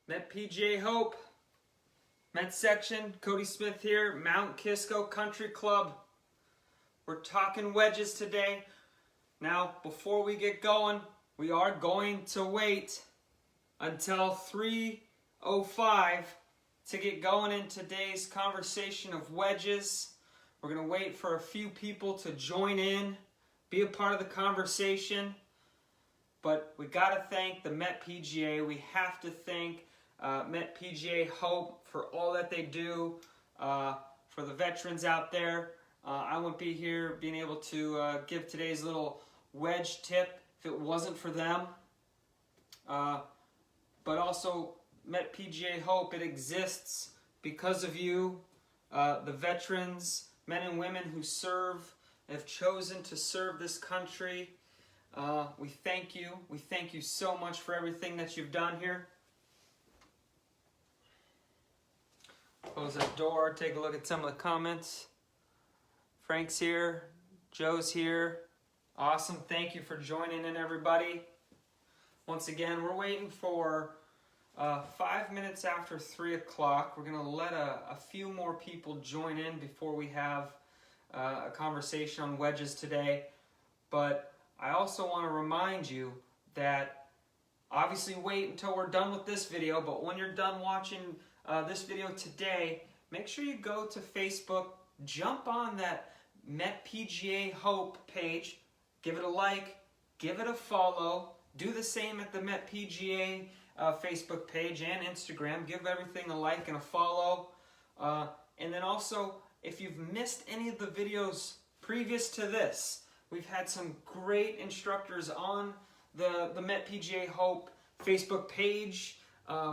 Met PGA Hope, Met section, Cody Smith here, Mount Kisco Country Club. We're talking wedges today. Now, before we get going, we are going to wait until 3:05 to get going in today's conversation of wedges. We're going to wait for a few people to join in, be a part of the conversation. But we got to thank the Met PGA. We have to thank Met PGA Hope for all that they do for the veterans out there. I wouldn't be here being able to give today's little wedge tip if it wasn't for them. But also, Met PGA Hope, it exists because of you, the veterans, men and women who serve, have chosen to serve this country. We thank you. We thank you so much for everything that you've done here. Close that door, take a look at some of the comments. Frank's here, Joe's here. Awesome, thank you for joining in, everybody. Once again, we're waiting for 5 minutes after 3 o'clock. We're going to let a few more people join in before we have a conversation on wedges today. But I also want to remind you that obviously wait until we're done with this video, but when you're done watching this video today, make sure you go to Facebook, jump on that Met PGA Hope page, give it a like, give it a follow, do the same at the Met PGA Facebook page and Instagram, give everything a like and a follow, and then also if you've missed any of the videos previous to this, we've had some great instructors on the Met PGA Hope Facebook page.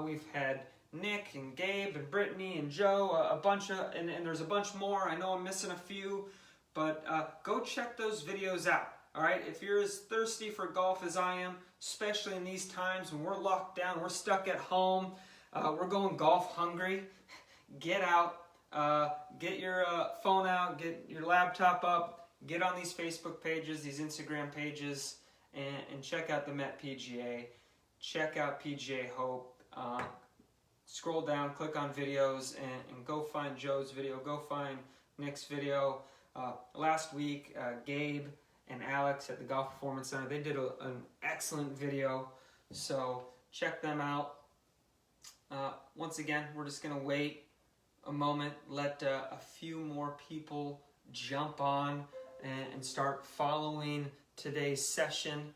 We've had Nick and Gabe and Brittany and Joe, a bunch of, and there's a bunch more. I know I'm missing a few, but go check those videos out. All right, if you're as thirsty for golf as I am, especially in these times when we're locked down, we're stuck at home, we're going golf hungry, get out, get your phone out, get your laptop up, get on these Facebook pages, these Instagram pages, and check out the Met PGA. Check out PGA Hope. Scroll down, click on videos, and go find Joe's video. Go find Nick's video. Last week, Gabe and Alex at the Golf Performance Center, they did an excellent video. So check them out. Once again, we're just going to wait a moment, let a few more people jump on and start following today's session.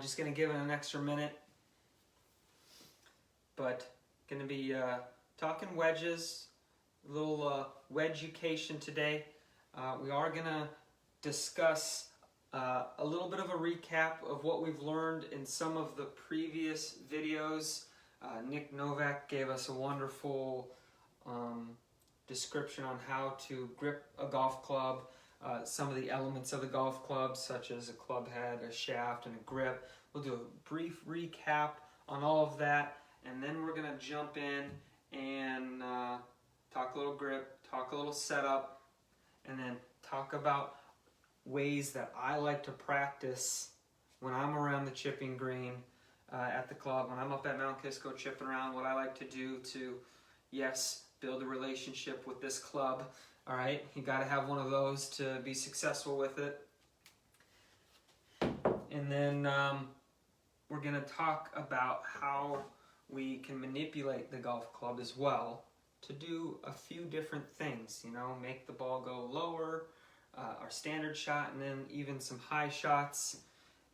Just going to give it an extra minute. But going to be talking wedges, a little wedge-ucation today. We are going to discuss a little bit of a recap of what we've learned in some of the previous videos. Nick Novak gave us a wonderful description on how to grip a golf club, some of the elements of the golf club, such as a club head, a shaft, and a grip. We'll do a brief recap on all of that, and then we're going to jump in and talk a little grip, talk a little setup, and then talk about ways that I like to practice when I'm around the chipping green at the club, when I'm up at Mount Kisco chipping around, what I like to do to, yes, build a relationship with this club. All right, you got to have one of those to be successful with it. And then we're going to talk about how we can manipulate the golf club as well to do a few different things, you know, make the ball go lower, our standard shot, and then even some high shots,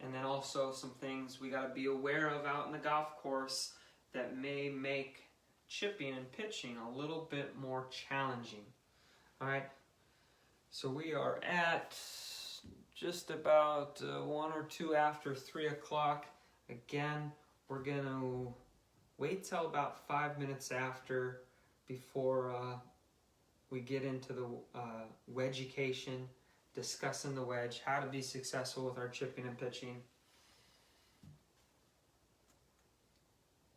and then also some things we got to be aware of out in the golf course that may make chipping and pitching a little bit more challenging. All right, so we are at just about 1 or 2 after 3 o'clock. Again, we're going to wait till about 5 minutes after before we get into the wedge-ucation, discussing the wedge, how to be successful with our chipping and pitching.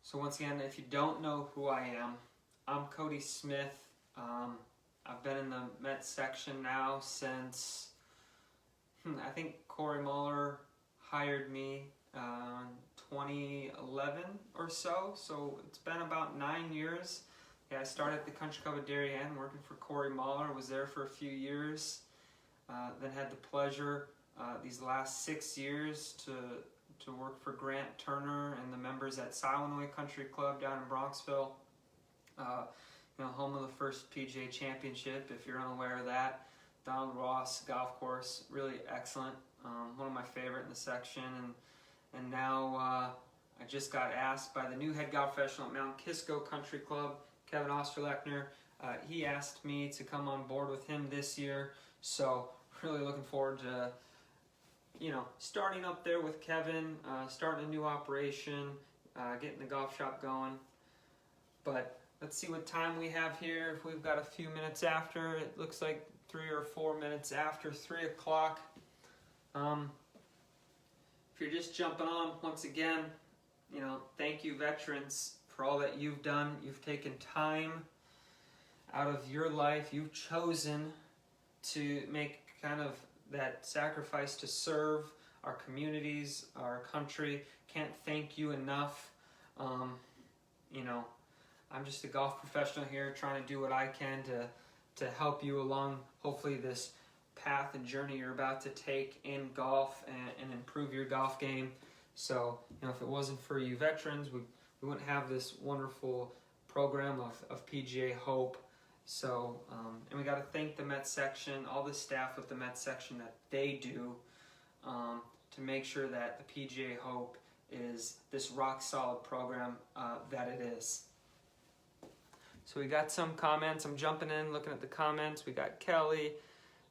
So once again, if you don't know who I am, I'm Cody Smith. I've been in the Met section now since, I think Corey Muller hired me 2011 or so. So it's been about 9 years. Yeah, I started at the Country Club of Darien working for Corey Mahler. Was there for a few years. Then had the pleasure these last 6 years to work for Grant Turner and the members at Silenoy Country Club down in Bronxville. Home of the first PGA Championship, if you're unaware of that. Donald Ross golf course, really excellent. One of my favorite in the section. And now I just got asked by the new head golf professional at Mount Kisco Country Club, Kevin Osterlechner. He asked me to come on board with him this year. So really looking forward to starting up there with Kevin, starting a new operation, getting the golf shop going. But let's see what time we have here. If we've got a few minutes after, it looks like 3 or 4 minutes after 3 o'clock. If you're just jumping on, once again, thank you, veterans, for all that you've done. You've taken time out of your life. You've chosen to make kind of that sacrifice to serve our communities, our country. Can't thank you enough. I'm just a golf professional here trying to do what I can to help you along, hopefully, this path and journey you're about to take in golf and improve your golf game. So, if it wasn't for you veterans, we wouldn't have this wonderful program of PGA Hope. So, and we got to thank the Met section, all the staff with the Met section that they do to make sure that the PGA Hope is this rock solid program that it is. So we got some comments. I'm jumping in, looking at the comments. We got Kelly,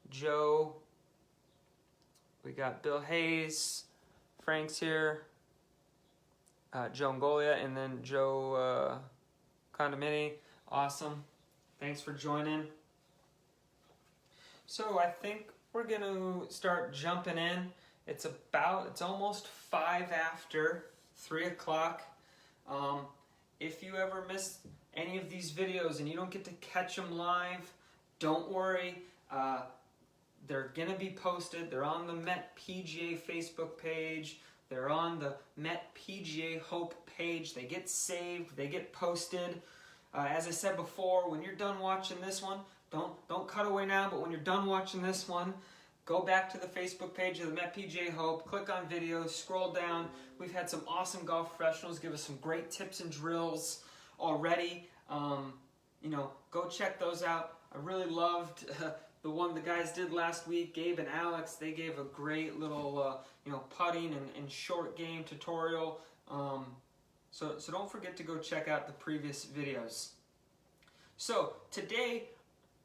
Joe, we got Bill Hayes, Frank's here, Joe Ngolia, and then Joe Condomini. Awesome. Thanks for joining. So I think we're going to start jumping in. It's almost 5 after 3 o'clock. If you ever missed any of these videos and you don't get to catch them live, don't worry. They're going to be posted. They're on the Met PGA Facebook page. They're on the Met PGA Hope page. They get saved. They get posted. As I said before, when you're done watching this one, don't cut away now, but when you're done watching this one, go back to the Facebook page of the Met PGA Hope, click on videos, scroll down. We've had some awesome golf professionals give us some great tips and drills already. Go check those out. I really loved the one the guys did last week, Gabe and Alex. They gave a great little putting and short game tutorial. So don't forget to go check out the previous videos. So today,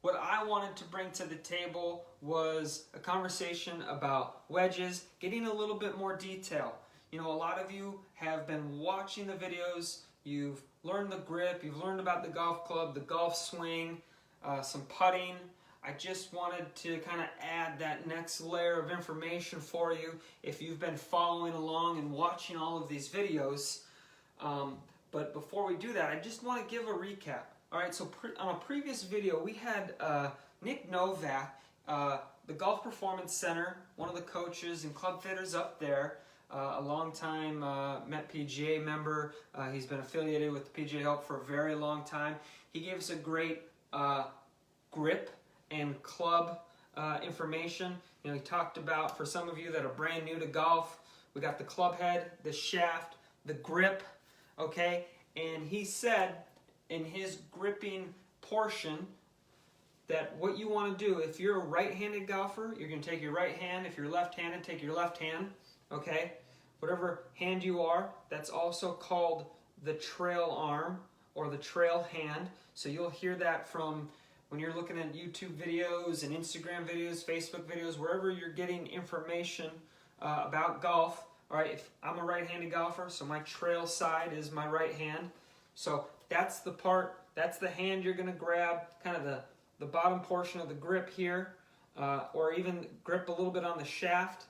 what I wanted to bring to the table was a conversation about wedges, getting a little bit more detail. A lot of you have been watching the videos. You've learned the grip. You've learned about the golf club, the golf swing, some putting. I just wanted to kind of add that next layer of information for you if you've been following along and watching all of these videos. But before we do that, I just want to give a recap. All right, so on a previous video, we had Nick Novak, the Golf Performance Center, one of the coaches and club fitters up there, a longtime Met PGA member. He's been affiliated with the PGA Hope for a very long time. He gave us a great grip and club information. He talked about, for some of you that are brand new to golf, we got the club head, the shaft, the grip, okay? And he said in his gripping portion that what you want to do, if you're a right-handed golfer, you're going to take your right hand. If you're left-handed, take your left hand, okay? Whatever hand you are, that's also called the trail arm or the trail hand. So you'll hear that from when you're looking at YouTube videos and Instagram videos, Facebook videos, wherever you're getting information about golf. All right, if I'm a right-handed golfer, so my trail side is my right hand. So that's the part, that's the hand you're going to grab, kind of the bottom portion of the grip here, or even grip a little bit on the shaft.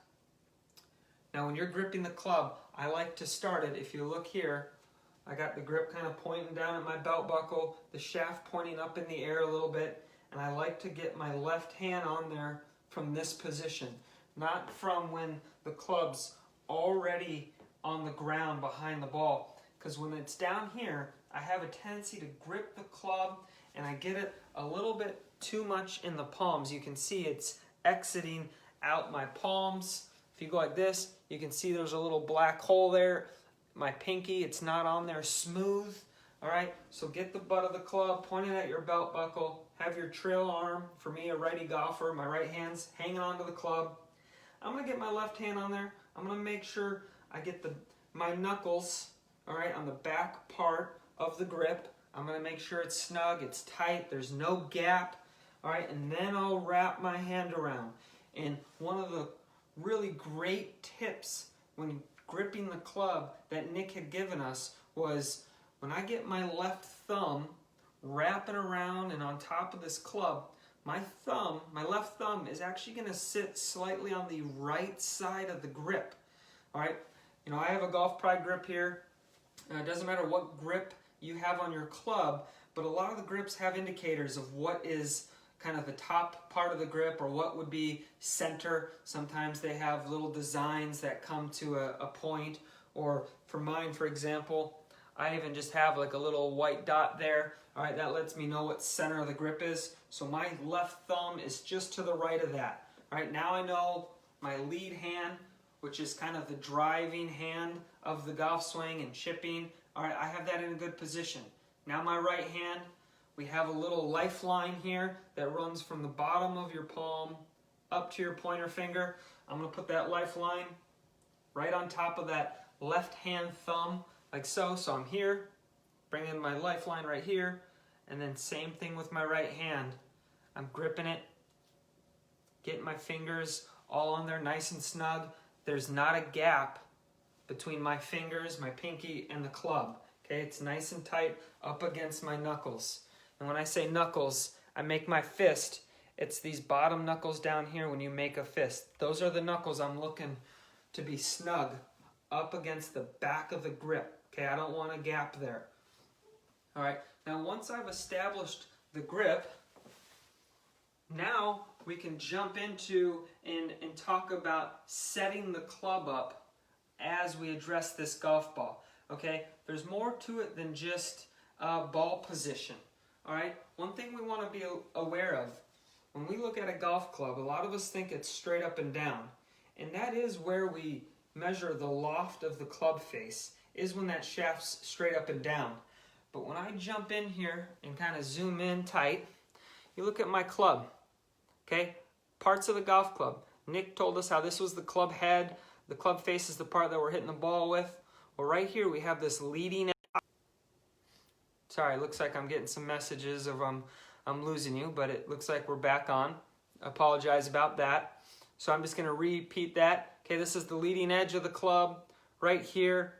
Now when you're gripping the club, I like to start it, if you look here, I got the grip kind of pointing down at my belt buckle, the shaft pointing up in the air a little bit, and I like to get my left hand on there from this position, not from when the club's already on the ground behind the ball. Because when it's down here, I have a tendency to grip the club and I get it a little bit too much in the palms. You can see it's exiting out my palms. If you go like this, you can see there's a little black hole there. My pinky, it's not on there smooth. All right, so get the butt of the club pointed at your belt buckle. Have your trail arm, for me, a righty golfer, my right hand's hanging onto the club. I'm gonna get my left hand on there. I'm gonna make sure I get my knuckles, all right, on the back part of the grip. I'm gonna make sure it's snug, it's tight, there's no gap, all right, and then I'll wrap my hand around. And one of the really great tips when gripping the club that Nick had given us was when I get my left thumb wrapping around and on top of this club, my left thumb is actually going to sit slightly on the right side of the grip. All right, you know, I have a Golf Pride grip here. It doesn't matter what grip you have on your club, but a lot of the grips have indicators of what is kind of the top part of the grip or what would be center. Sometimes they have little designs that come to a point, or for mine, for example, I even just have like a little white dot there. All right, that lets me know what center of the grip is. So my left thumb is just to the right of that. All right, now I know my lead hand, which is kind of the driving hand of the golf swing and chipping. All right, I have that in a good position. Now my right hand, we have a little lifeline here that runs from the bottom of your palm up to your pointer finger. I'm gonna put that lifeline right on top of that left hand thumb, like so. So I'm here, bringing my lifeline right here, and then same thing with my right hand. I'm gripping it, getting my fingers all on there nice and snug. There's not a gap between my fingers, my pinky, and the club. Okay, it's nice and tight up against my knuckles. And when I say knuckles, I make my fist. It's these bottom knuckles down here when you make a fist. Those are the knuckles I'm looking to be snug up against the back of the grip. Okay, I don't want a gap there. All right, now once I've established the grip, now we can jump into and talk about setting the club up as we address this golf ball. Okay, there's more to it than just ball position. All right, one thing we want to be aware of, when we look at a golf club, a lot of us think it's straight up and down, and that is where we measure the loft of the club face, is when that shaft's straight up and down. But when I jump in here and kind of zoom in tight, you look at my club, okay? Parts of the golf club. Nick told us how this was the club head, the club face is the part that we're hitting the ball with. Well, right here we have this leading edge. Sorry, it looks like I'm getting some messages of I'm losing you, but it looks like we're back on. I apologize about that. So I'm just going to repeat that. Okay, this is the leading edge of the club right here.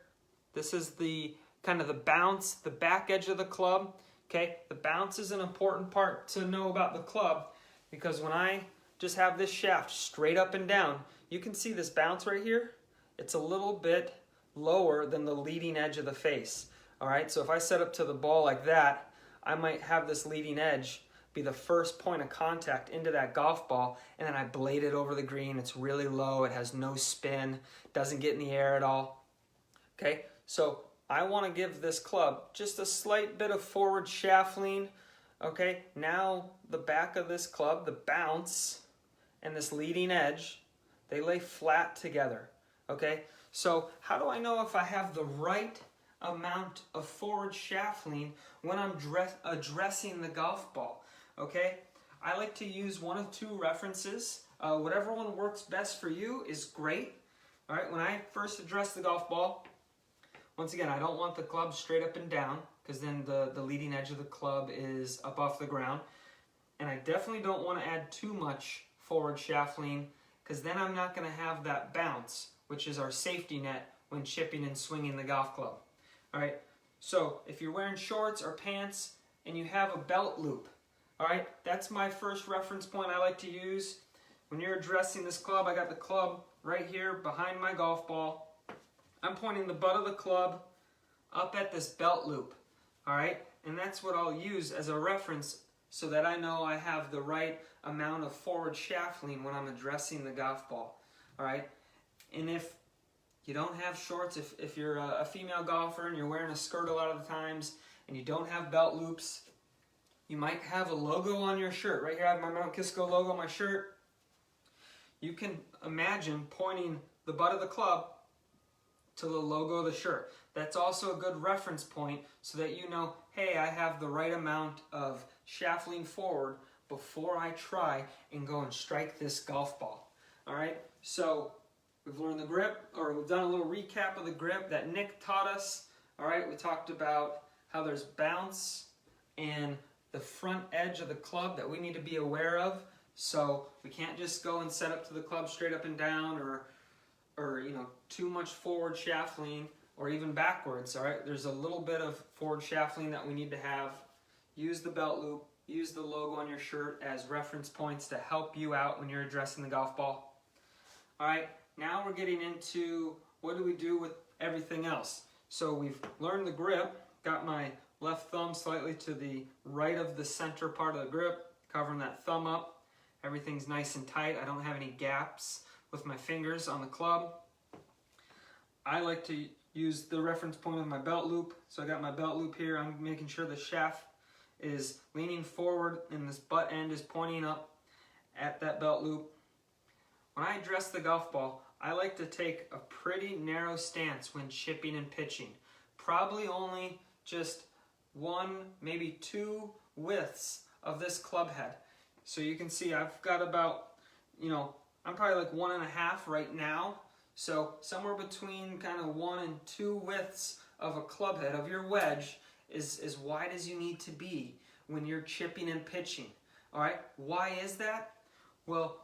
This is the kind of the bounce, the back edge of the club. Okay, the bounce is an important part to know about the club, because when I just have this shaft straight up and down, you can see this bounce right here. It's a little bit lower than the leading edge of the face. All right, so if I set up to the ball like that, I might have this leading edge be the first point of contact into that golf ball, and then I blade it over the green. It's really low, it has no spin, doesn't get in the air at all. Okay, so I want to give this club just a slight bit of forward shaft lean. Okay, now the back of this club, the bounce, and this leading edge, they lay flat together. Okay, so how do I know if I have the right amount of forward shaft lean when I'm addressing the golf ball? Okay, I like to use one of two references. Whatever one works best for you is great. All right, when I first address the golf ball, once again, I don't want the club straight up and down, because then the leading edge of the club is up off the ground. And I definitely don't want to add too much forward shaft lean, because then I'm not going to have that bounce, which is our safety net when chipping and swinging the golf club. All right, so if you're wearing shorts or pants and you have a belt loop, all right, that's my first reference point I like to use. When you're addressing this club, I got the club right here behind my golf ball. I'm pointing the butt of the club up at this belt loop, all right? And that's what I'll use as a reference so that I know I have the right amount of forward shaft lean when I'm addressing the golf ball, all right? And if you don't have shorts, if you're a female golfer and you're wearing a skirt a lot of the times and you don't have belt loops, you might have a logo on your shirt. Right here I have my Mount Kisco logo on my shirt. You can imagine pointing the butt of the club to the logo of the shirt. That's also a good reference point so that you know, hey, I have the right amount of shaft lean forward before I try and go and strike this golf ball. All right, so we've learned the grip, or we've done a little recap of the grip that Nick taught us. All right, we talked about how there's bounce and the front edge of the club that we need to be aware of. So we can't just go and set up to the club straight up and down, or you know, too much forward shaft lean, or even backwards. All right, there's a little bit of forward shaft lean that we need to have. Use the belt loop, use the logo on your shirt as reference points to help you out when you're addressing the golf ball. All right, now we're getting into what do we do with everything else. So we've learned the grip, got my left thumb slightly to the right of the center part of the grip, covering that thumb up. Everything's nice and tight. I don't have any gaps with my fingers on the club. I like to use the reference point of my belt loop. So I got my belt loop here. I'm making sure the shaft is leaning forward and this butt end is pointing up at that belt loop. When I address the golf ball, I like to take a pretty narrow stance when chipping and pitching. Probably only just one, maybe two widths of this club head. So you can see I've got about, you know, I'm probably like 1.5 right now. So somewhere between kind of 1 and 2 widths of a club head of your wedge is as wide as you need to be when you're chipping and pitching. All right, why is that? Well,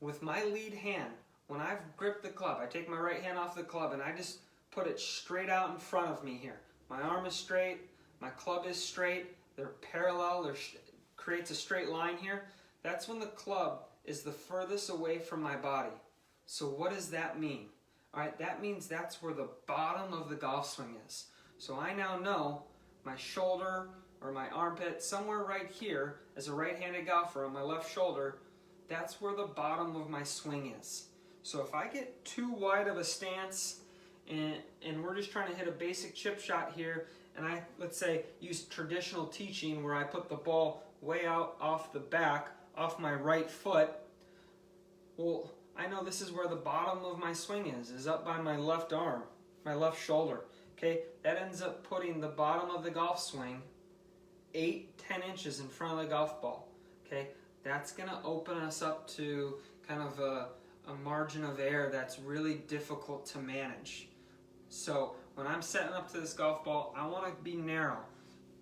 with my lead hand, when I've gripped the club, I take my right hand off the club and I just put it straight out in front of me here. My arm is straight, my club is straight, they're parallel, creates a straight line here. That's when the club is the furthest away from my body. So what does that mean? All right, that means that's where the bottom of the golf swing is. So I now know my shoulder or my armpit, somewhere right here, as a right-handed golfer on my left shoulder, that's where the bottom of my swing is. So if I get too wide of a stance and we're just trying to hit a basic chip shot here, and I, let's say, use traditional teaching where I put the ball way out off the back, off my right foot, well, I know this is where the bottom of my swing is up by my left arm, my left shoulder. Okay, that ends up putting the bottom of the golf swing 8-10 inches in front of the golf ball. Okay, that's going to open us up to kind of a margin of error that's really difficult to manage. So when I'm setting up to this golf ball, I want to be narrow.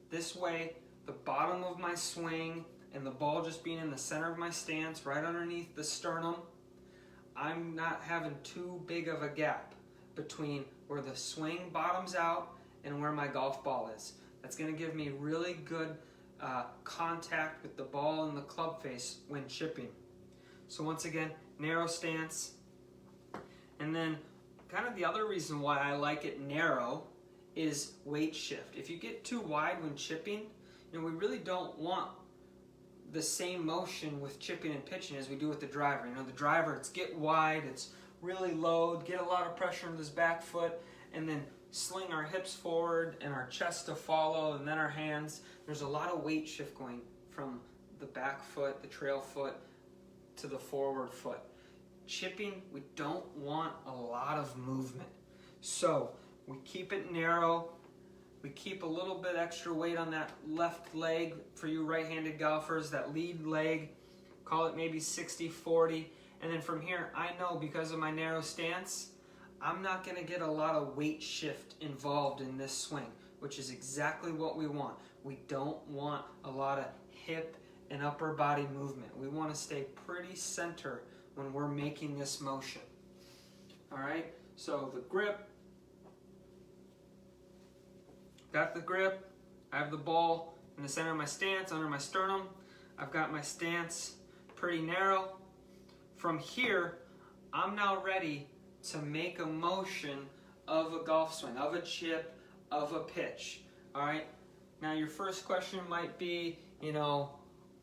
This way, the bottom of my swing and the ball just being in the center of my stance, right underneath the sternum, I'm not having too big of a gap between where the swing bottoms out and where my golf ball is. That's going to give me really good contact with the ball and the club face when chipping. So once again, narrow stance. And then kind of the other reason why I like it narrow is weight shift. If you get too wide when chipping, you know, we really don't want the same motion with chipping and pitching as we do with the driver. You know, the driver, it's get wide, it's really load, get a lot of pressure on this back foot, and then sling our hips forward and our chest to follow, and then our hands. There's a lot of weight shift going from the back foot, the trail foot, to the forward foot. Chipping, we don't want a lot of movement. So we keep it narrow. We keep a little bit extra weight on that left leg for you right-handed golfers, that lead leg. Call it maybe 60-40. And then from here, I know because of my narrow stance, I'm not going to get a lot of weight shift involved in this swing, which is exactly what we want. We don't want a lot of hip and upper body movement. We want to stay pretty center when we're making this motion. All right, so the grip. Got the grip, I have the ball in the center of my stance, under my sternum. I've got my stance pretty narrow. From here, I'm now ready to make a motion of a golf swing, of a chip, of a pitch. All right, now your first question might be, you know,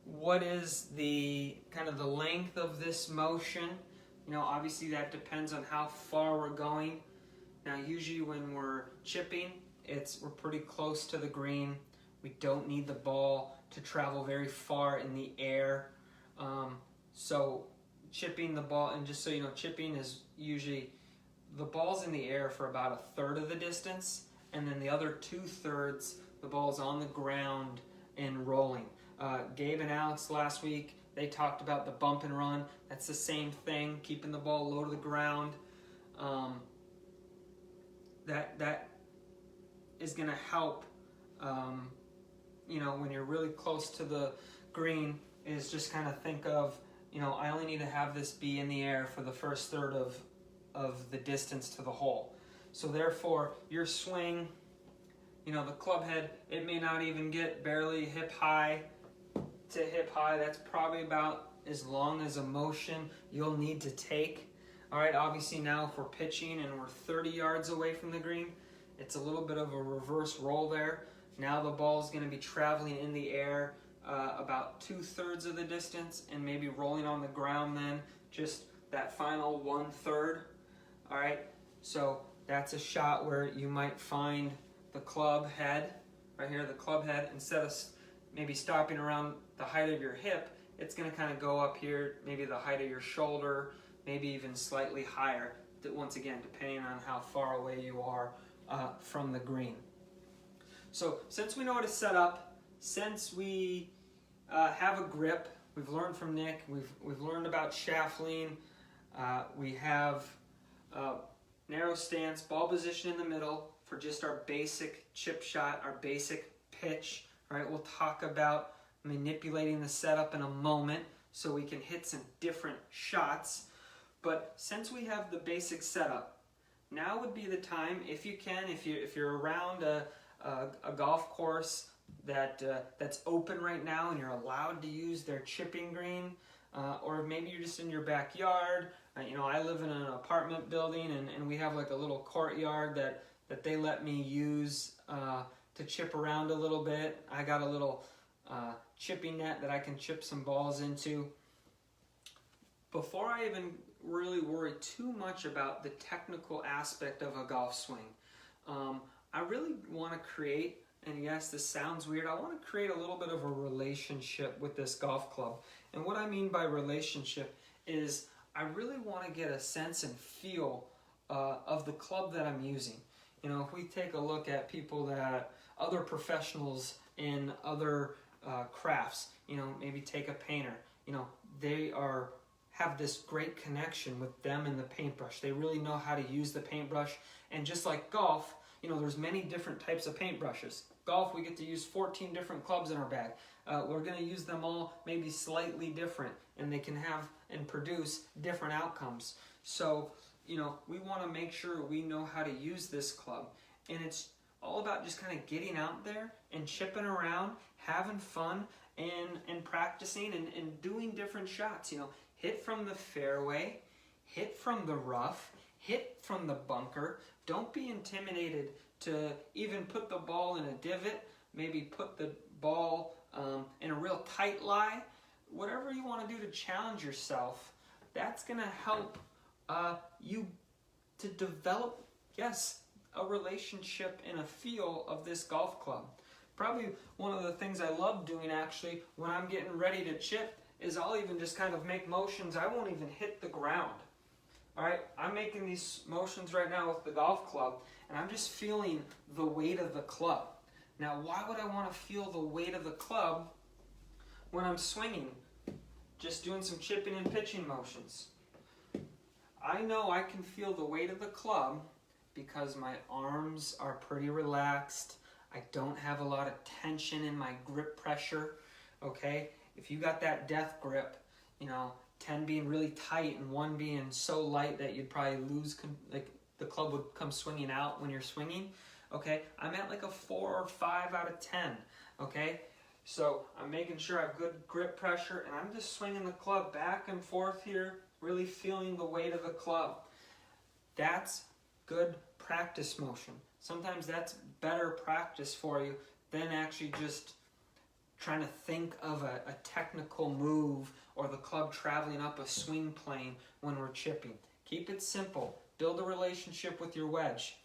what is the kind of the length of this motion? You know, obviously that depends on how far we're going. Now usually when we're chipping, we're pretty close to the green. We don't need the ball to travel very far in the air. So chipping the ball, and just so you know, chipping is usually the ball's in the air for about a third of the distance, and then the other 2/3, the ball's on the ground and rolling. Gabe and Alex last week, they talked about the bump and run. That's the same thing, keeping the ball low to the ground. That is going to help, you know, when you're really close to the green, is just kind of think of, you know, I only need to have this be in the air for the first third of the distance to the hole. So therefore, your swing, you know, the club head, it may not even get barely hip high to hip high. That's probably about as long as a motion you'll need to take. All right, obviously now if we're pitching and we're 30 yards away from the green, it's a little bit of a reverse roll there. Now the ball's going to be traveling in the air about 2/3 of the distance, and maybe rolling on the ground then just that final 1/3. All right, so that's a shot where you might find the club head, right here, the club head, instead of maybe stopping around the height of your hip, it's going to kind of go up here, maybe the height of your shoulder, maybe even slightly higher, once again, depending on how far away you are from the green. So since we know how to set up, since we have a grip, we've learned from Nick, we've learned about shaft lean, we have narrow stance, ball position in the middle for just our basic chip shot, our basic pitch. All right, we'll talk about manipulating the setup in a moment so we can hit some different shots. But since we have the basic setup, now would be the time, if you can, if you're around a golf course that's open right now and you're allowed to use their chipping green, or maybe you're just in your backyard. You know, I live in an apartment building, and we have like a little courtyard that they let me use to chip around a little bit. I got a little chipping net that I can chip some balls into. Before I even really worry too much about the technical aspect of a golf swing, I really want to create, and yes, this sounds weird, I want to create a little bit of a relationship with this golf club. And what I mean by relationship is I really want to get a sense and feel of the club that I'm using. You know, if we take a look at people other professionals in other crafts, you know, maybe take a painter, you know, they have this great connection with them and the paintbrush. They really know how to use the paintbrush. And just like golf, you know, there's many different types of paintbrushes. Golf, we get to use 14 different clubs in our bag. We're going to use them all maybe slightly different, and they can have and produce different outcomes. So, you know, we want to make sure we know how to use this club. And it's all about just kind of getting out there and chipping around, having fun, and practicing and doing different shots. You know, hit from the fairway, hit from the rough, hit from the bunker. Don't be intimidated to even put the ball in a divot, maybe put the ball in a real tight lie. Whatever you want to do to challenge yourself, that's going to help you to develop, yes, a relationship and a feel of this golf club. Probably one of the things I love doing actually when I'm getting ready to chip is I'll even just kind of make motions. I won't even hit the ground. All right, I'm making these motions right now with the golf club, and I'm just feeling the weight of the club. Now, why would I want to feel the weight of the club when I'm swinging, just doing some chipping and pitching motions? I know I can feel the weight of the club because my arms are pretty relaxed. I don't have a lot of tension in my grip pressure, okay? If you got that death grip, you know, 10 being really tight and 1 being so light that you'd probably lose, like the club would come swinging out when you're swinging, okay? I'm at like a 4 or 5 out of 10, okay? So I'm making sure I have good grip pressure, and I'm just swinging the club back and forth here, really feeling the weight of the club. That's good practice motion. Sometimes that's better practice for you than actually just trying to think of a technical move or the club traveling up a swing plane when we're chipping. Keep it simple. Build a relationship with your wedge.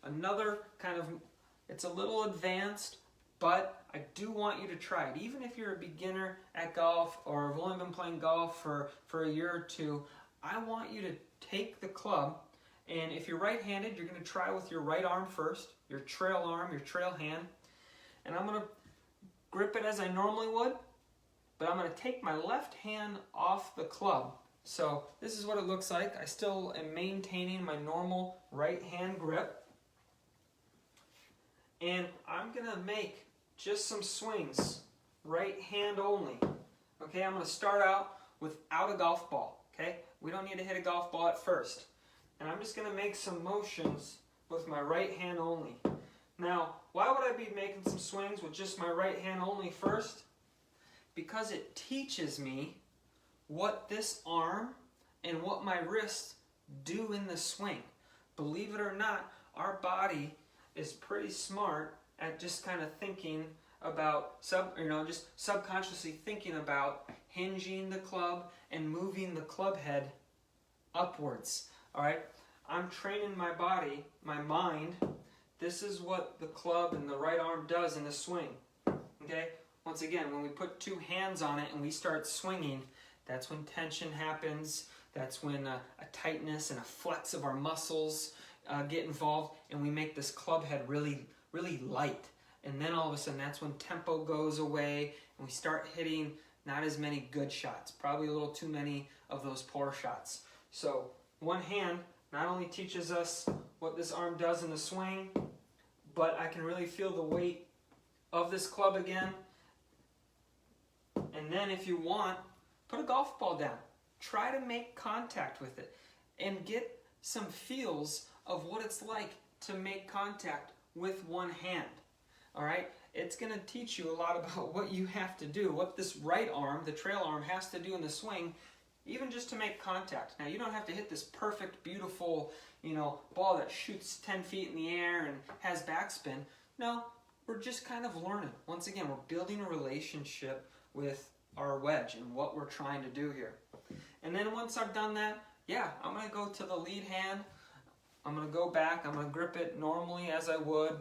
Another kind of, it's a little advanced, but I do want you to try it. Even if you're a beginner at golf or have only been playing golf for a year or two, I want you to take the club, and if you're right-handed, you're going to try with your right arm first, your trail arm, your trail hand, and I'm going to grip it as I normally would, but I'm going to take my left hand off the club. So this is what it looks like. I still am maintaining my normal right hand grip. And I'm going to make just some swings, right hand only. Okay, I'm going to start out without a golf ball. Okay, we don't need to hit a golf ball at first. And I'm just going to make some motions with my right hand only. Now, why would I be making some swings with just my right hand only first? Because it teaches me what this arm and what my wrists do in the swing. Believe it or not, our body is pretty smart at just kind of thinking about, just subconsciously thinking about hinging the club and moving the club head upwards. All right, I'm training my body, my mind. This is what the club and the right arm does in the swing. Okay, once again, when we put two hands on it and we start swinging, that's when tension happens. That's when a tightness and a flex of our muscles get involved, and we make this club head really, really light. And then all of a sudden, that's when tempo goes away, and we start hitting not as many good shots. Probably a little too many of those poor shots. So one hand not only teaches us what this arm does in the swing, but I can really feel the weight of this club again. And then if you want, put a golf ball down. Try to make contact with it and get some feels of what it's like to make contact with one hand. All right? It's going to teach you a lot about what you have to do, what this right arm, the trail arm, has to do in the swing, even just to make contact. Now, you don't have to hit this perfect, beautiful, ball that shoots 10 feet in the air and has backspin. No, we're just kind of learning. Once again, we're building a relationship with our wedge and what we're trying to do here. And then once I've done that, I'm going to go to the lead hand. I'm going to go back. I'm going to grip it normally as I would.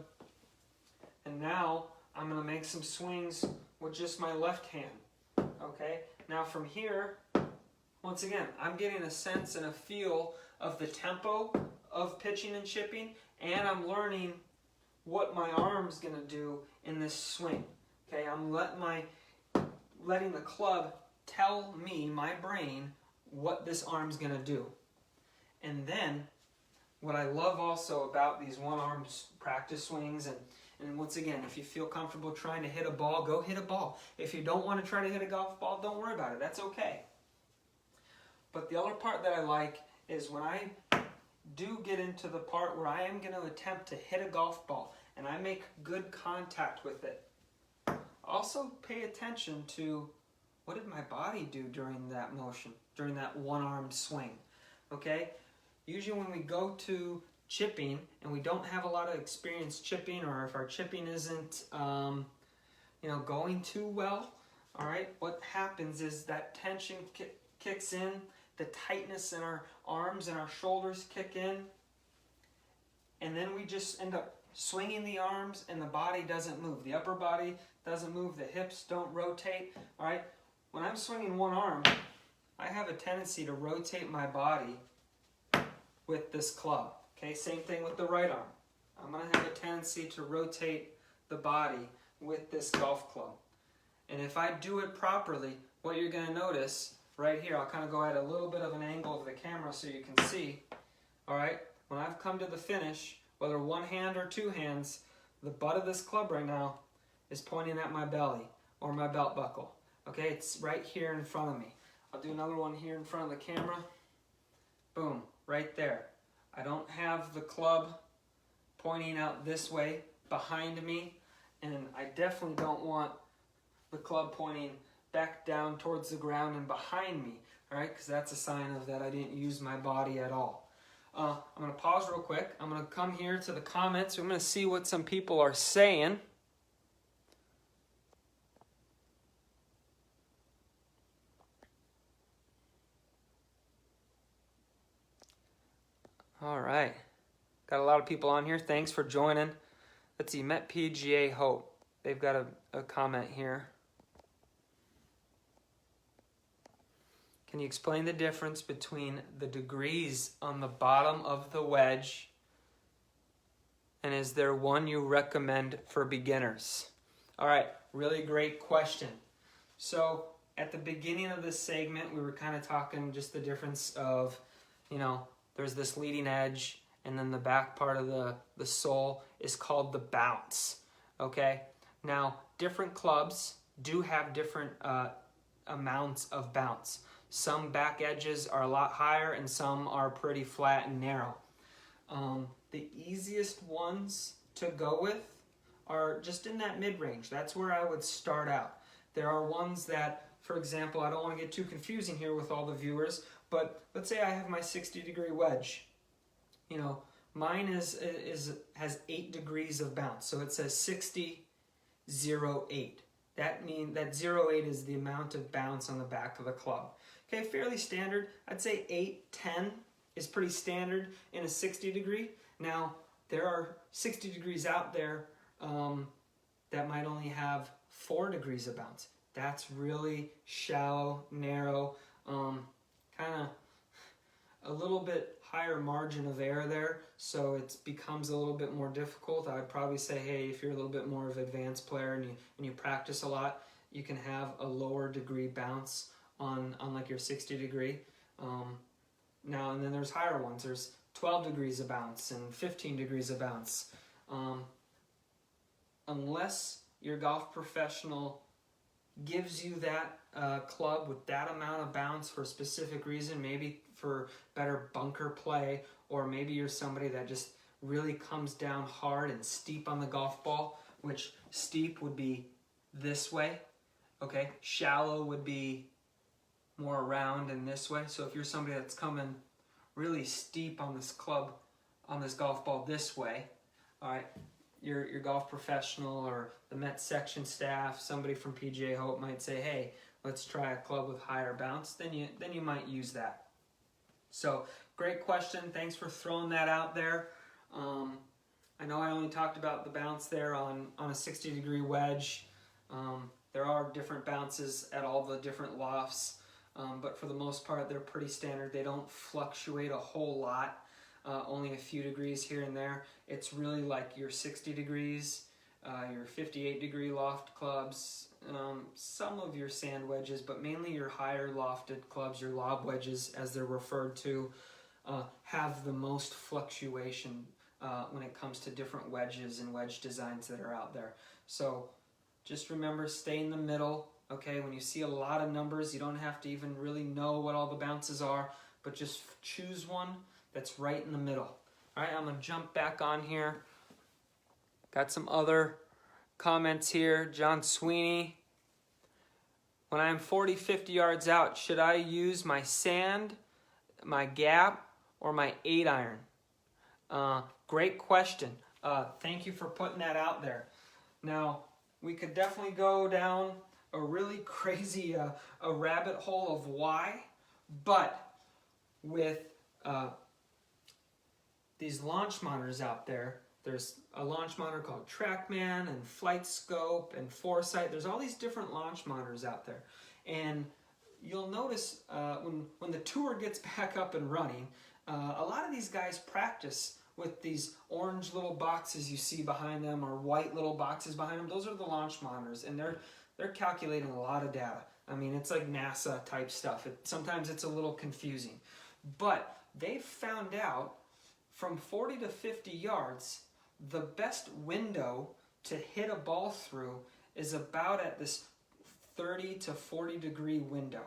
And now I'm going to make some swings with just my left hand. Okay? Now from here, once again, I'm getting a sense and a feel of the tempo of pitching and chipping, and I'm learning what my arm's going to do in this swing. Okay? I'm letting the club tell me, my brain, what this arm's going to do. And then, what I love also about these one-arm practice swings, and once again, if you feel comfortable trying to hit a ball, go hit a ball. If you don't want to try to hit a golf ball, don't worry about it. That's okay. But the other part that I like is when I do get into the part where I am going to attempt to hit a golf ball, and I make good contact with it. Also pay attention to what did my body do during that motion, during that one-armed swing, okay? Usually when we go to chipping and we don't have a lot of experience chipping, or if our chipping isn't, going too well, all right, what happens is that tension kicks in, the tightness in our arms and our shoulders kick in, and then we just end up swinging the arms and the body doesn't move. The upper body doesn't move, the hips don't rotate, all right? When I'm swinging one arm, I have a tendency to rotate my body with this club, okay? Same thing with the right arm. I'm going to have a tendency to rotate the body with this golf club. And if I do it properly, what you're going to notice right here, I'll kind of go at a little bit of an angle of the camera so you can see, all right? When I've come to the finish, whether one hand or two hands, the butt of this club right now is pointing at my belly or my belt buckle. Okay, it's right here in front of me. I'll do another one here in front of the camera. Boom, right there. I don't have the club pointing out this way behind me, and I definitely don't want the club pointing back down towards the ground and behind me, all right, because that's a sign of that I didn't use my body at all. I'm going to pause real quick. I'm going to come here to the comments. I'm going to see what some people are saying. All right. Got a lot of people on here. Thanks for joining. Let's see, Met PGA Hope. They've got a comment here. Can you explain the difference between the degrees on the bottom of the wedge, and is there one you recommend for beginners? All right, really great question. So at the beginning of this segment, we were kind of talking just the difference of, there's this leading edge, and then the back part of the sole is called the bounce, okay? Now, different clubs do have different amounts of bounce. Some back edges are a lot higher, and some are pretty flat and narrow. The easiest ones to go with are just in that mid-range. That's where I would start out. There are ones that, for example, I don't want to get too confusing here with all the viewers, but let's say I have my 60-degree wedge. Mine has 8 degrees of bounce, so it says 60, 0, 8. That means that 0, 8 is the amount of bounce on the back of the club. Okay, fairly standard. I'd say 8, 10 is pretty standard in a 60 degree. Now, there are 60 degrees out there that might only have 4 degrees of bounce. That's really shallow, narrow, kind of a little bit higher margin of error there, so it becomes a little bit more difficult. I'd probably say, hey, if you're a little bit more of an advanced player and you practice a lot, you can have a lower degree bounce on like your 60 degree. Now, and then there's higher ones. There's 12 degrees of bounce and 15 degrees of bounce. Unless your golf professional gives you that club with that amount of bounce for a specific reason, maybe for better bunker play, or maybe you're somebody that just really comes down hard and steep on the golf ball, which steep would be this way, okay? Shallow would be more around and this way. So if you're somebody that's coming really steep on this club, on this golf ball this way, all right, your golf professional or the Met section staff, somebody from PGA Hope might say, hey, let's try a club with higher bounce. Then you might use that. So great question. Thanks for throwing that out there. I know I only talked about the bounce there on a 60-degree wedge. There are different bounces at all the different lofts, but for the most part, they're pretty standard. They don't fluctuate a whole lot, only a few degrees here and there. It's really like your 60 degrees, your 58-degree loft clubs, some of your sand wedges, but mainly your higher lofted clubs, your lob wedges as they're referred to, have the most fluctuation when it comes to different wedges and wedge designs that are out there. So just remember, stay in the middle. Okay, when you see a lot of numbers, you don't have to even really know what all the bounces are, but just choose one that's right in the middle. All right, I'm going to jump back on here. Got some other comments here. John Sweeney. When I'm 40, 50 yards out, should I use my sand, my gap, or my 8-iron? Great question. Thank you for putting that out there. Now, we could definitely go down a really crazy a rabbit hole of why, but with these launch monitors out there, there's a launch monitor called TrackMan and Flight Scope and Foresight. There's all these different launch monitors out there, and you'll notice when the tour gets back up and running, a lot of these guys practice with these orange little boxes you see behind them, or white little boxes behind them. Those are the launch monitors, and they're calculating a lot of data. I mean, it's like NASA type stuff. Sometimes it's a little confusing, but they've found out from 40 to 50 yards, the best window to hit a ball through is about at this 30 to 40 degree window.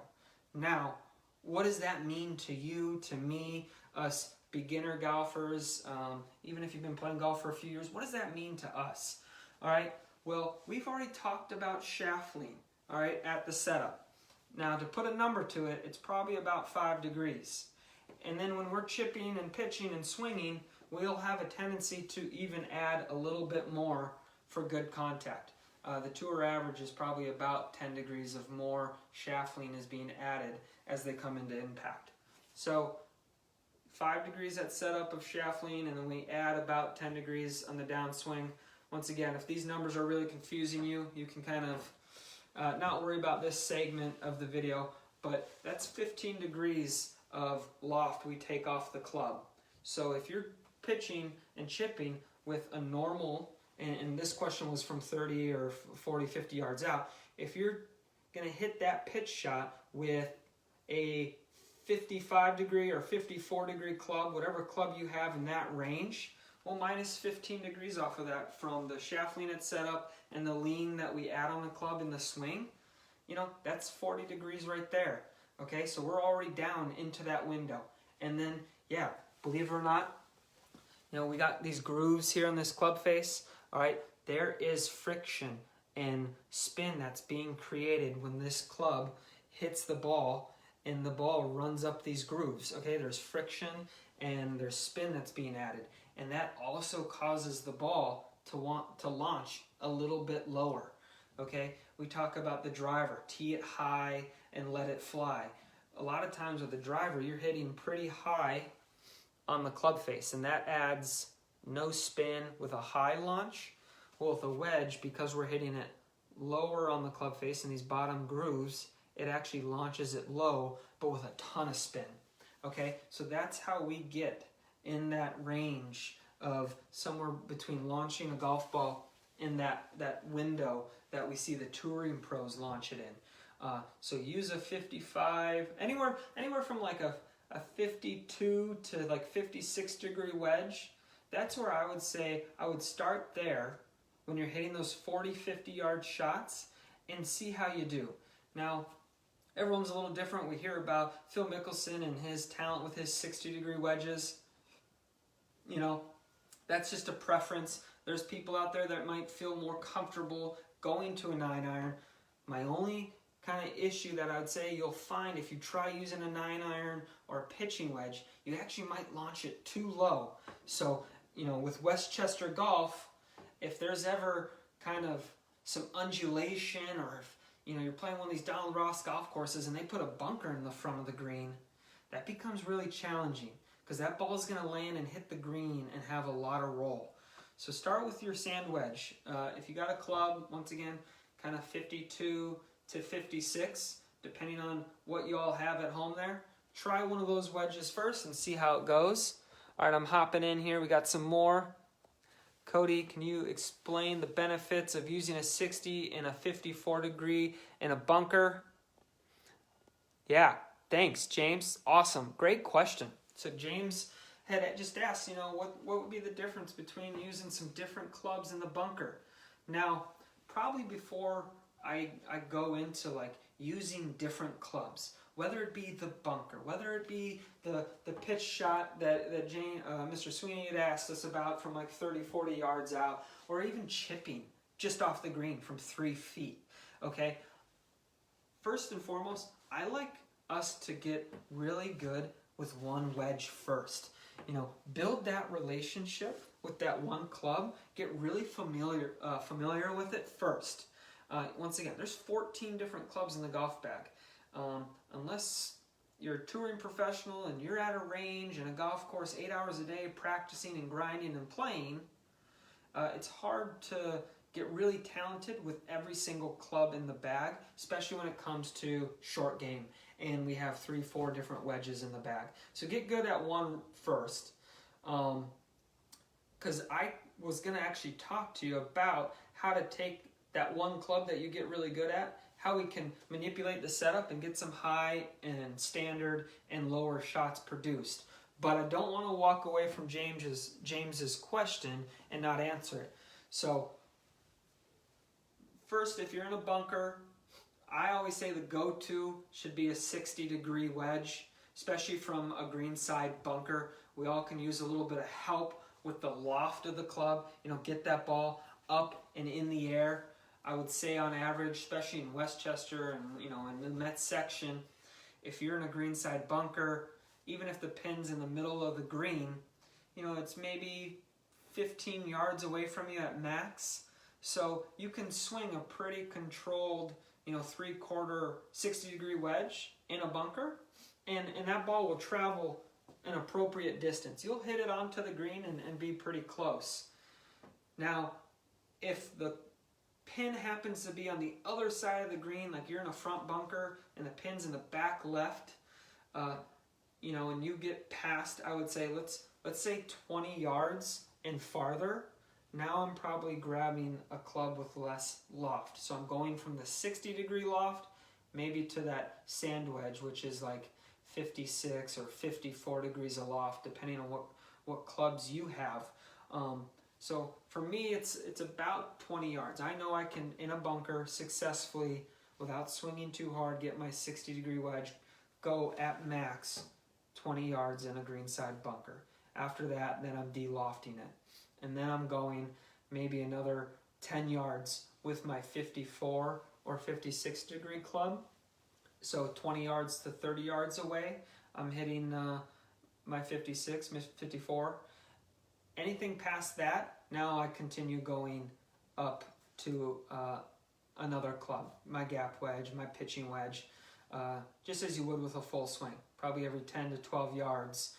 Now, what does that mean to you, to me, us beginner golfers, even if you've been playing golf for a few years? What does that mean to us? All right, well, we've already talked about shaft lean, all right, at the setup. Now, to put a number to it, it's probably about 5 degrees. And then when we're chipping and pitching and swinging, we'll have a tendency to even add a little bit more for good contact. The tour average is probably about 10 degrees of more shaft lean is being added as they come into impact. So 5 degrees at setup of shaft lean, and then we add about 10 degrees on the downswing. Once again, if these numbers are really confusing you, you can kind of not worry about this segment of the video, but that's 15 degrees of loft we take off the club. So if you're pitching and chipping with a normal, and this question was from 30 or 40, 50 yards out, if you're going to hit that pitch shot with a 55 degree or 54 degree club, whatever club you have in that range, well, minus 15 degrees off of that from the shaft lean at setup and the lean that we add on the club in the swing, you know, that's 40 degrees right there. Okay, so we're already down into that window. And then, yeah, believe it or not, you know, we got these grooves here on this club face. All right, there is friction and spin that's being created when this club hits the ball and the ball runs up these grooves. Okay, there's friction and there's spin that's being added. And that also causes the ball to want to launch a little bit lower. Okay, we talk about the driver, tee it high and let it fly. A lot of times with the driver, you're hitting pretty high on the club face, and that adds no spin with a high launch. Well, with a wedge, because we're hitting it lower on the club face in these bottom grooves, it actually launches it low, but with a ton of spin. Okay, so that's how we get in that range of somewhere between launching a golf ball in that window that we see the touring pros launch it in. So use a 55, anywhere from like a 52 to like 56 degree wedge. That's where I would say I would start there when you're hitting those 40, 50 yard shots and see how you do. Now, everyone's a little different. We hear about Phil Mickelson and his talent with his 60 degree wedges. You know, that's just a preference. There's people out there that might feel more comfortable going to a 9-iron. My only kind of issue that I would say you'll find if you try using a 9-iron or a pitching wedge, you actually might launch it too low. So, you know, with Westchester Golf, if there's ever kind of some undulation, or if, you know, you're playing one of these Donald Ross golf courses and they put a bunker in the front of the green, that becomes really challenging because that ball is going to land and hit the green and have a lot of roll. So start with your sand wedge. If you got a club, once again, kind of 52 to 56, depending on what you all have at home there, try one of those wedges first and see how it goes. All right, I'm hopping in here. We got some more. Cody, can you explain the benefits of using a 60 and a 54 degree in a bunker? Yeah, thanks, James. Awesome. Great question. So James had just asked, you know, what would be the difference between using some different clubs in the bunker? Now, probably before I go into like using different clubs, whether it be the bunker, whether it be the pitch shot that Mr. Sweeney had asked us about from like 30, 40 yards out, or even chipping just off the green from 3 feet, okay? First and foremost, I like us to get really good with one wedge first. You know, build that relationship with that one club, get really familiar with it first. Once again, there's 14 different clubs in the golf bag. Unless you're a touring professional and you're at a range and a golf course 8 hours a day practicing and grinding and playing, it's hard to get really talented with every single club in the bag, especially when it comes to short game and we have 3, 4 different wedges in the bag. So get good at one first, because I was going to actually talk to you about how to take that one club that you get really good at, how we can manipulate the setup and get some high and standard and lower shots produced. But I don't want to walk away from James's question and not answer it. So first, if you're in a bunker, I always say the go-to should be a 60-degree wedge, especially from a greenside bunker. We all can use a little bit of help with the loft of the club. You know, get that ball up and in the air. I would say on average, especially in Westchester and, you know, in the Met section, if you're in a greenside bunker, even if the pin's in the middle of the green, you know, it's maybe 15 yards away from you at max. So you can swing a pretty controlled, you know, 3/4 60-degree wedge in a bunker, and that ball will travel an appropriate distance. You'll hit it onto the green and be pretty close. Now, if the pin happens to be on the other side of the green, like you're in a front bunker and the pin's in the back left, you know, and you get past, I would say, let's say 20 yards and farther, now I'm probably grabbing a club with less loft. So I'm going from the 60-degree loft maybe to that sand wedge, which is like 56 or 54 degrees aloft, depending on what clubs you have. So for me, it's about 20 yards. I know I can, in a bunker, successfully, without swinging too hard, get my 60-degree wedge, go at max 20 yards in a greenside bunker. After that, then I'm de-lofting it. And then I'm going maybe another 10 yards with my 54 or 56-degree club. So 20 yards to 30 yards away, I'm hitting my 56, 54. Anything past that, now I continue going up to another club, my gap wedge, my pitching wedge, just as you would with a full swing. Probably every 10 to 12 yards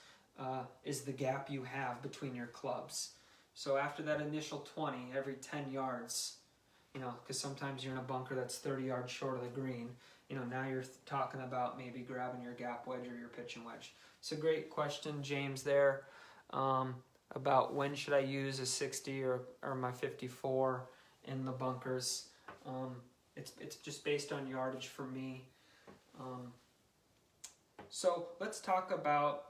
is the gap you have between your clubs. So after that initial 20, every 10 yards, you know, because sometimes you're in a bunker that's 30 yards short of the green, you know, now you're talking about maybe grabbing your gap wedge or your pitching wedge. It's a great question, James, there, about when should I use a 60 or my 54 in the bunkers. It's just based on yardage for me. So let's talk about,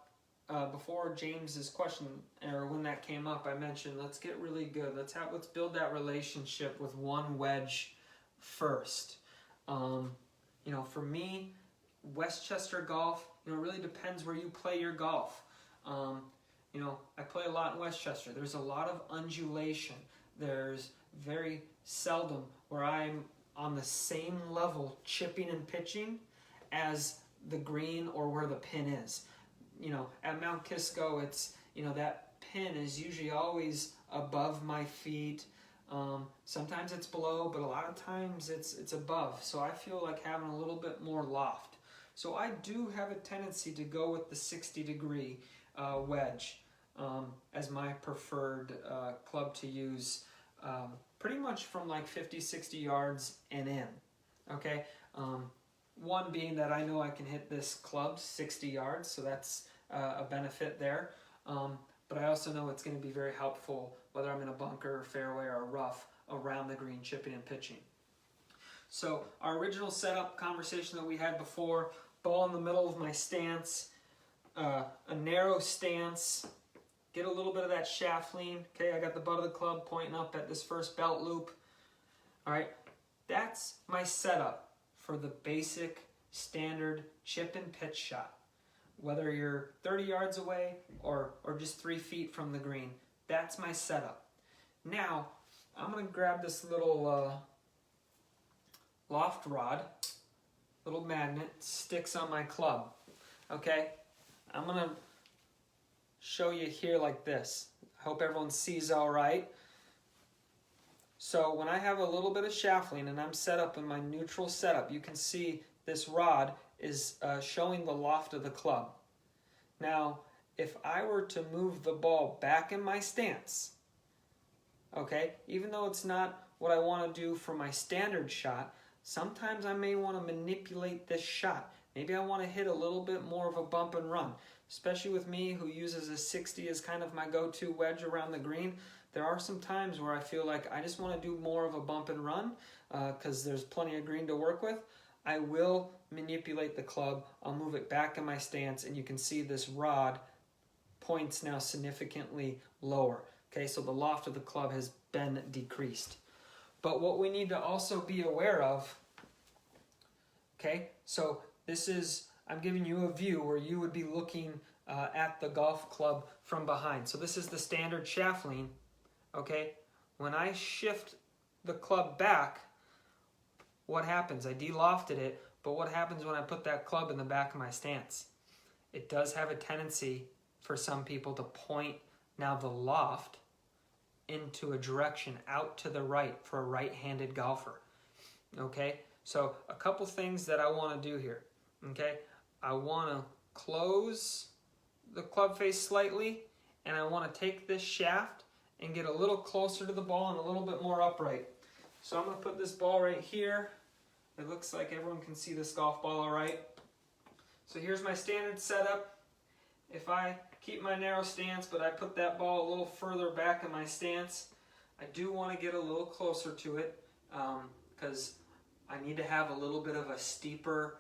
before James's question, or when that came up, I mentioned let's get really good. Let's build that relationship with one wedge first. You know, for me, Westchester golf, you know, it really depends where you play your golf. You know, I play a lot in Westchester. There's a lot of undulation. There's very seldom where I'm on the same level chipping and pitching as the green or where the pin is. You know, at Mount Kisco, it's, you know, that pin is usually always above my feet. Sometimes it's below, but a lot of times it's above. So I feel like having a little bit more loft. So I do have a tendency to go with the 60-degree wedge as my preferred club to use, pretty much from like 50, 60 yards and in. Okay. One being that I know I can hit this club 60 yards, so that's a benefit there. But I also know it's going to be very helpful whether I'm in a bunker, fairway, or rough around the green, chipping and pitching. So our original setup conversation that we had before, ball in the middle of my stance, a narrow stance, get a little bit of that shaft lean. Okay, I got the butt of the club pointing up at this first belt loop. All right, that's my setup for the basic standard chip and pitch shot. Whether you're 30 yards away or just 3 feet from the green, that's my setup. Now, I'm going to grab this little loft rod, little magnet, sticks on my club. Okay, I'm going to show you here like this. I hope everyone sees all right. So when I have a little bit of shaft lean and I'm set up in my neutral setup, you can see this rod is showing the loft of the club. Now, if I were to move the ball back in my stance, okay, even though it's not what I want to do for my standard shot, sometimes I may want to manipulate this shot. Maybe I want to hit a little bit more of a bump and run, especially with me who uses a 60 as kind of my go-to wedge around the green. There are some times where I feel like I just want to do more of a bump and run because there's plenty of green to work with. I will manipulate the club. I'll move it back in my stance, and you can see this rod points now significantly lower. Okay, so the loft of the club has been decreased. But what we need to also be aware of, okay, so this is, I'm giving you a view where you would be looking at the golf club from behind. So this is the standard shaft lean, okay? When I shift the club back, what happens? I de-lofted it, but what happens when I put that club in the back of my stance? It does have a tendency for some people to point now the loft into a direction out to the right for a right-handed golfer. Okay, so a couple things that I want to do here. Okay, I want to close the club face slightly, and I want to take this shaft and get a little closer to the ball and a little bit more upright. So I'm going to put this ball right here. It looks like everyone can see this golf ball all right. So here's my standard setup. If I keep my narrow stance, but I put that ball a little further back in my stance, I do want to get a little closer to it because I need to have a little bit of a steeper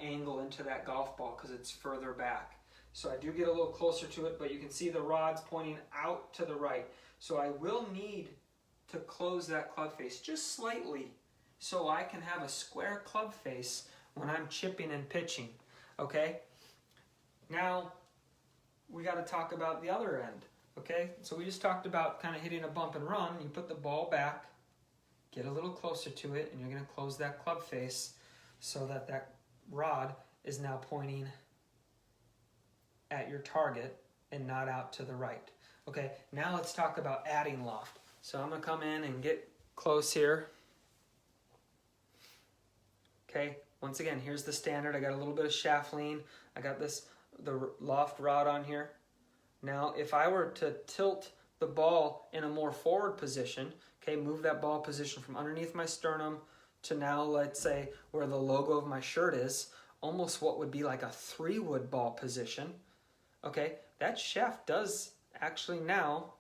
angle into that golf ball because it's further back. So I do get a little closer to it, but you can see the rod's pointing out to the right. So I will need to close that club face just slightly so I can have a square club face when I'm chipping and pitching, okay? Now, we got to talk about the other end, okay? So we just talked about kind of hitting a bump and run. You put the ball back, get a little closer to it, and you're going to close that club face so that that rod is now pointing at your target and not out to the right. Okay, now let's talk about adding loft. So I'm going to come in and get close here. Okay, once again, here's the standard. I got a little bit of shaft lean. I got the loft rod on here. Now, if I were to tilt the ball in a more forward position, okay, move that ball position from underneath my sternum to now, let's say, where the logo of my shirt is, almost what would be like a 3-wood ball position, okay, that shaft does actually now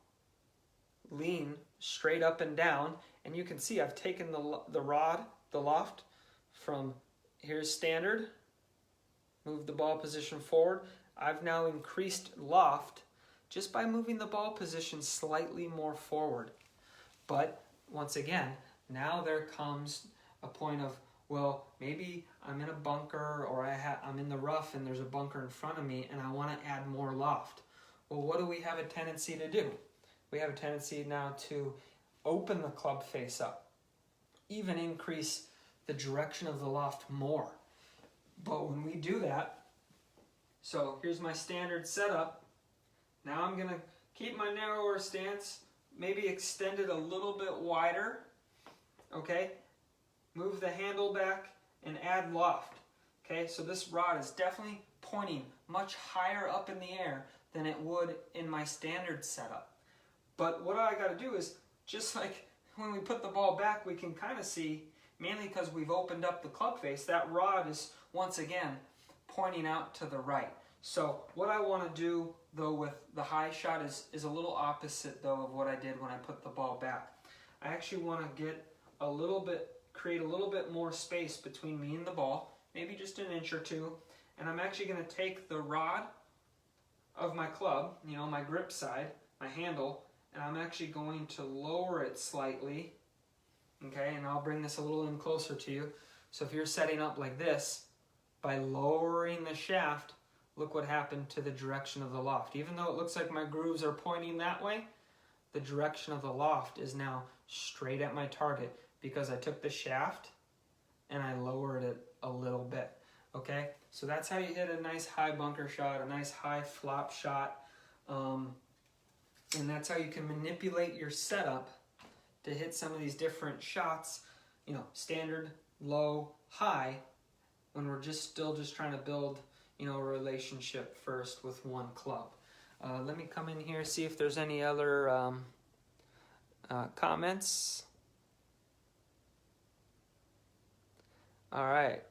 lean straight up and down, and you can see I've taken the rod, the loft, from here's standard, move the ball position forward. I've now increased loft just by moving the ball position slightly more forward. But once again, now there comes a point of, well, maybe I'm in a bunker or I'm in the rough and there's a bunker in front of me and I want to add more loft. Well, what do we have a tendency to do? We have a tendency now to open the club face up, even increase the direction of the loft more. But when we do that, so here's my standard setup. Now I'm going to keep my narrower stance, maybe extend it a little bit wider, okay? Move the handle back and add loft, okay? So this rod is definitely pointing much higher up in the air than it would in my standard setup. But what I got to do is, just like when we put the ball back, we can kind of see, mainly because we've opened up the club face, that rod is once again pointing out to the right. So what I want to do though with the high shot is a little opposite though of what I did when I put the ball back. I actually want to get a little bit, create a little bit more space between me and the ball, maybe just an inch or two, and I'm actually going to take the rod of my club, you know, my grip side, my handle, and I'm actually going to lower it slightly, okay, and I'll bring this a little in closer to you. So if you're setting up like this, by lowering the shaft, look what happened to the direction of the loft. Even though it looks like my grooves are pointing that way, the direction of the loft is now straight at my target because I took the shaft and I lowered it a little bit, okay? So that's how you hit a nice high bunker shot, a nice high flop shot, and that's how you can manipulate your setup to hit some of these different shots, you know, standard, low, high, when we're still trying to build, you know, a relationship first with one club. Let me come in here, see if there's any other comments. All right.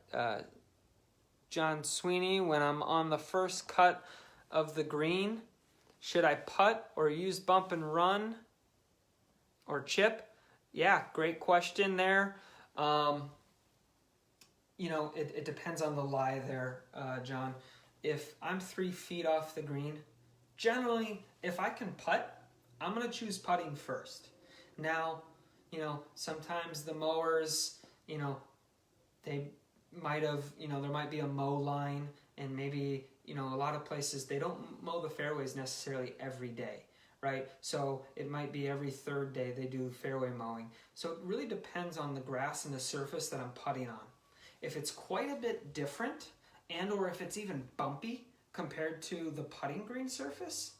John Sweeney, when I'm on the first cut of the green, should I putt or use bump and run or chip? Yeah, great question there. You know, it depends on the lie there, John. If I'm 3 feet off the green, generally, if I can putt, I'm going to choose putting first. Now, you know, sometimes the mowers, you know, they might have, you know, there might be a mow line, and maybe, you know, a lot of places, they don't mow the fairways necessarily every day, right? So it might be every third day they do fairway mowing. So it really depends on the grass and the surface that I'm putting on. If it's quite a bit different, and or if it's even bumpy compared to the putting green surface,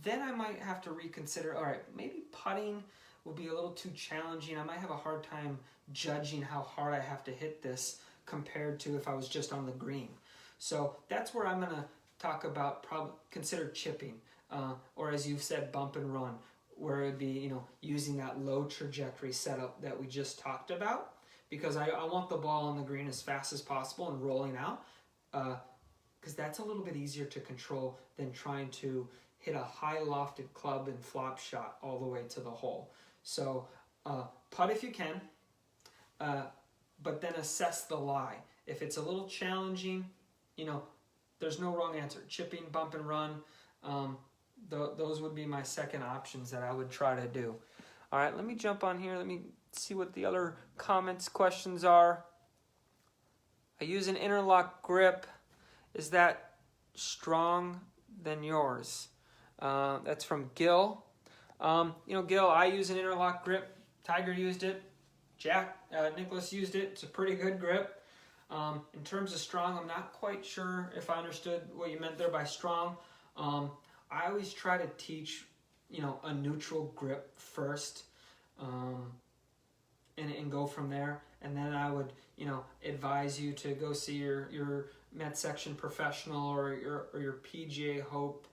then I might have to reconsider, all right, maybe putting will be a little too challenging. I might have a hard time judging how hard I have to hit this compared to if I was just on the green. So that's where I'm going to talk about consider chipping, or as you've said, bump and run, where it would be, using that low trajectory setup that we just talked about, because I want the ball on the green as fast as possible and rolling out, because that's a little bit easier to control than trying to hit a high lofted club and flop shot all the way to the hole. So putt if you can, but then assess the lie. If it's a little challenging, there's no wrong answer. Chipping, bump and run, those would be my second options that I would try to do. All right, let me jump on here. Let me see what the other comments, questions are. I use an interlock grip. Is that strong than yours? That's from Gil. Gil, I use an interlock grip. Tiger used it. Nicholas used it. It's a pretty good grip. In terms of strong, I'm not quite sure if I understood what you meant there by strong. I always try to teach, a neutral grip first, and go from there. And then I would, advise you to go see your Met section professional or your PGA Hope,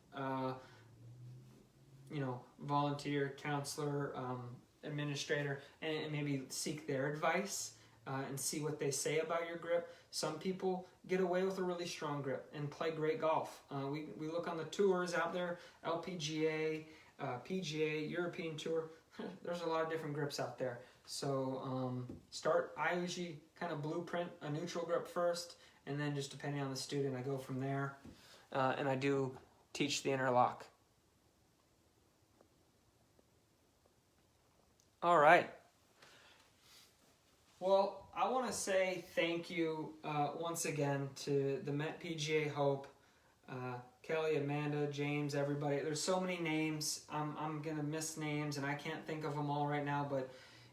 volunteer, counselor, administrator, and maybe seek their advice and see what they say about your grip. Some people get away with a really strong grip and play great golf. We look on the tours out there, LPGA, PGA, European Tour. There's a lot of different grips out there. So I usually kind of blueprint a neutral grip first, and then just depending on the student, I go from there. And I do teach the interlock. All right. Well, I want to say thank you once again to the Met PGA Hope, Kelly, Amanda, James, everybody. There's so many names. I'm going to miss names, and I can't think of them all right now, but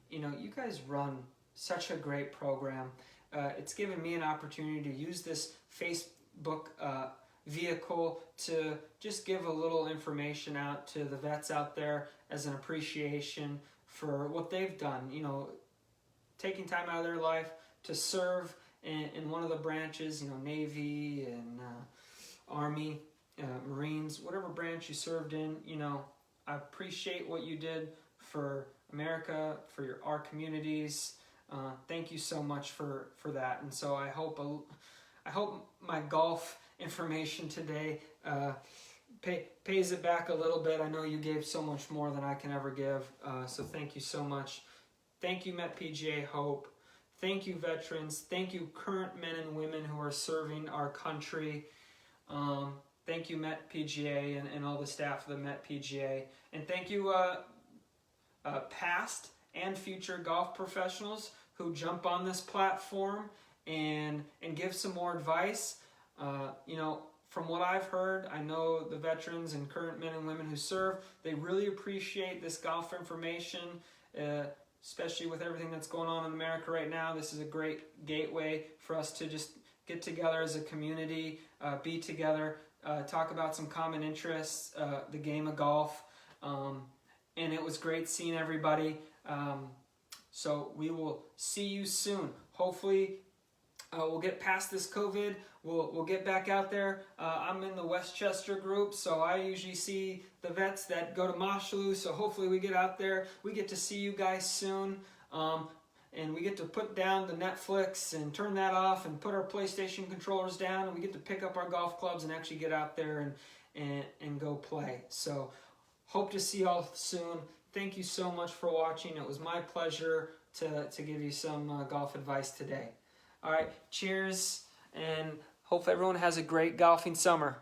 you guys run such a great program. It's given me an opportunity to use this Facebook vehicle to just give a little information out to the vets out there as an appreciation for what they've done, taking time out of their life to serve in one of the branches, Navy and Army, Marines, whatever branch you served in, I appreciate what you did for America, for our communities. Thank you so much for that. And so I hope my golf information today pays it back a little bit. I know you gave so much more than I can ever give, so thank you so much. Thank you, Met PGA Hope. Thank you, veterans. Thank you, current men and women who are serving our country. Thank you, Met PGA and all the staff of the Met PGA. And thank you, past and future golf professionals who jump on this platform and give some more advice. From what I've heard, I know the veterans and current men and women who serve, they really appreciate this golf information, especially with everything that's going on in America right now. This is a great gateway for us to just get together as a community, be together, talk about some common interests, the game of golf. And it was great seeing everybody. So we will see you soon. Hopefully we'll get past this COVID. We'll get back out there. I'm in the Westchester group, so I usually see the vets that go to Mosholu, so hopefully we get out there. We get to see you guys soon, and we get to put down the Netflix and turn that off and put our PlayStation controllers down, and we get to pick up our golf clubs and actually get out there and go play. So hope to see y'all soon. Thank you so much for watching. It was my pleasure to give you some golf advice today. All right, cheers, and hope everyone has a great golfing summer.